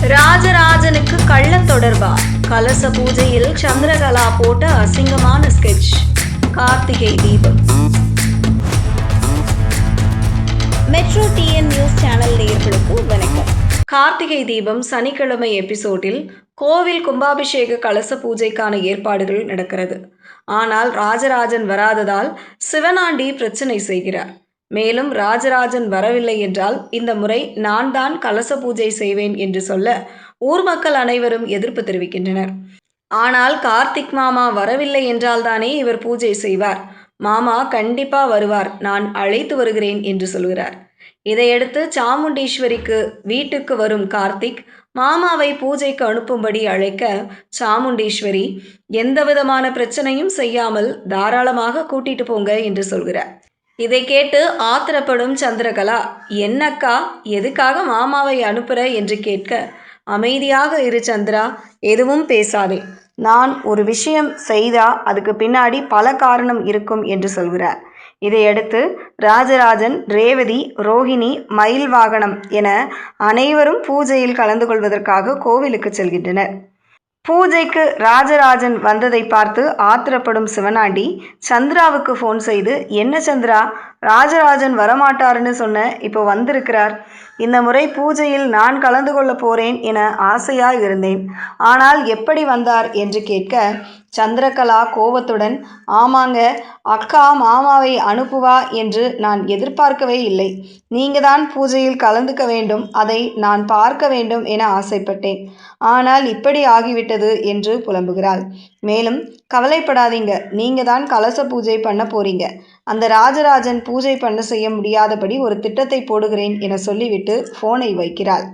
ராஜராஜனுக்கு கள்ள தொடர்பா? கலச பூஜையில் சந்திரகலா போட்ட அசிங்கமான sketch. Karthigai Deepam. Metro TN news channel நேயர்களுக்கு வணக்கம். கார்த்திகை தீபம் சனிக்கிழமை எபிசோடில் கோவில் கும்பாபிஷேக கலச பூஜைக்கான ஏற்பாடுகள் நடக்கிறது. ஆனால் ராஜராஜன் வராததால் சிவனாண்டி பிரச்சனை செய்கிறார். மேலும் ராஜராஜன் வரவில்லை என்றால் இந்த முறை நான் தான் கலச பூஜை செய்வேன் என்று சொல்ல ஊர் மக்கள் அனைவரும் எதிர்ப்பு தெரிவிக்கின்றனர். ஆனால் கார்த்திக் மாமா வரவில்லை என்றால் தானே இவர் பூஜை செய்வார். மாமா கண்டிப்பா வருவார், நான் அழைத்து வருகிறேன் என்று சொல்கிறார். இதையடுத்து சாமுண்டீஸ்வரிக்கு வீட்டுக்கு வரும் கார்த்திக் மாமாவை பூஜைக்கு அனுப்பும்படி அழைக்க சாமுண்டீஸ்வரி எந்தவிதமான பிரச்சனையும் செய்யாமல் தாராளமாக கூட்டிட்டு போங்க என்று சொல்கிறார். இதை கேட்டு ஆத்திரப்படும் சந்திரகலா, என்னக்கா எதுக்காக மாமாவை அனுப்புற என்று கேட்க, அமைதியாக இரு சந்திரா, எதுவும் பேசாதே. நான் ஒரு விஷயம் செய்தா அதுக்கு பின்னாடி பல காரணம் இருக்கும் என்று சொல்கிறார். இதையடுத்து ராஜராஜன், ரேவதி, ரோஹிணி, மயில் வாகனம் என அனைவரும் பூஜையில் கலந்து கொள்வதற்காக கோவிலுக்கு செல்கின்றனர். பூஜைக்கு ராஜராஜன் வந்ததை பார்த்து ஆத்திரப்படும் சிவனாண்டி சந்திராவுக்கு ஃபோன் செய்து, என்ன சந்திரா, ராஜராஜன் வரமாட்டாருன்னு சொன்ன, இப்போ வந்திருக்கிறார். இந்த முறை பூஜையில் நான் கலந்து கொள்ள போறேன் என ஆசையாய் இருந்தேன். ஆனால் எப்படி வந்தார் என்று கேட்க சந்திரகலா கோபத்துடன், ஆமாங்க, அக்கா மாமாவை அனுப்புவா என்று நான் எதிர்பார்க்கவே இல்லை. நீங்க தான் பூஜையில் கலந்துக்க வேண்டும், அதை நான் பார்க்க வேண்டும் என ஆசைப்பட்டேன். ஆனால் இப்படி ஆகிவிட்டது என்று புலம்புகிறாள். மேலும் கவலைப்படாதீங்க, நீங்க தான் கலச பூஜை பண்ண போறீங்க. அந்த ராஜராஜன் பூஜை பண்ண செய்ய முடியாதபடி ஒரு திட்டத்தை போடுகிறேன் என சொல்லிவிட்டு போனை வைக்கிறாள்.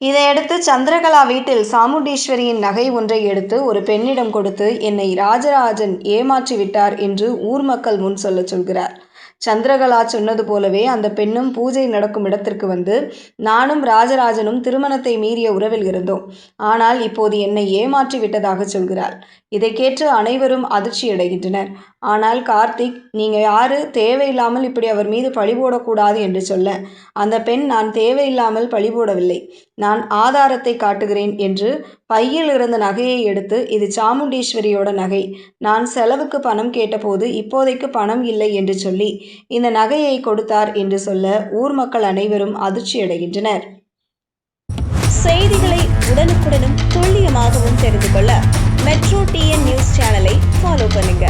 இதையடுத்து சந்திரகலா வீட்டில் சாமுண்டீஸ்வரியின் நகை ஒன்றை எடுத்து ஒரு பெண்ணிடம் கொடுத்து, என்னை ராஜராஜன் ஏமாற்றி விட்டார் என்று ஊர் மக்கள் முன் சொல்கிறார். சந்திரகலா சொன்னது போலவே அந்த பெண்ணும் பூஜை நடக்கும் இடத்திற்கு வந்து, நானும் ராஜராஜனும் திருமணத்தை மீறிய உறவில் இருந்தோம், ஆனால் இப்போது என்னை ஏமாற்றி விட்டதாக சொல்கிறாள். இதை கேட்டு அனைவரும் அதிர்ச்சி அடைகின்றனர். ஆனால் கார்த்திக், நீங்க யாரு, தேவையில்லாமல் இப்படி அவர் மீது பழி போடக்கூடாது என்று சொல்ல, அந்த பெண், நான் தேவையில்லாமல் பழி போடவில்லை, நான் ஆதாரத்தை காட்டுகிறேன் என்று பையில் இருந்த நகையை எடுத்து, இது சாமுண்டீஸ்வரியோட நகை, நான் செலவுக்கு பணம் கேட்டபோது இப்போதைக்கு பணம் இல்லை என்று சொல்லி இந்த நகையை கொடுத்தார் என்று சொல்ல ஊர் மக்கள் அனைவரும் அதிர்ச்சி அடைகின்றனர். செய்திகளை உடனுக்குடனும் துல்லியமாகவும் தெரிந்து கொள்ள மெட்ரோ டிஎன் நியூஸ் சேனலை ஃபாலோ பண்ணுங்க.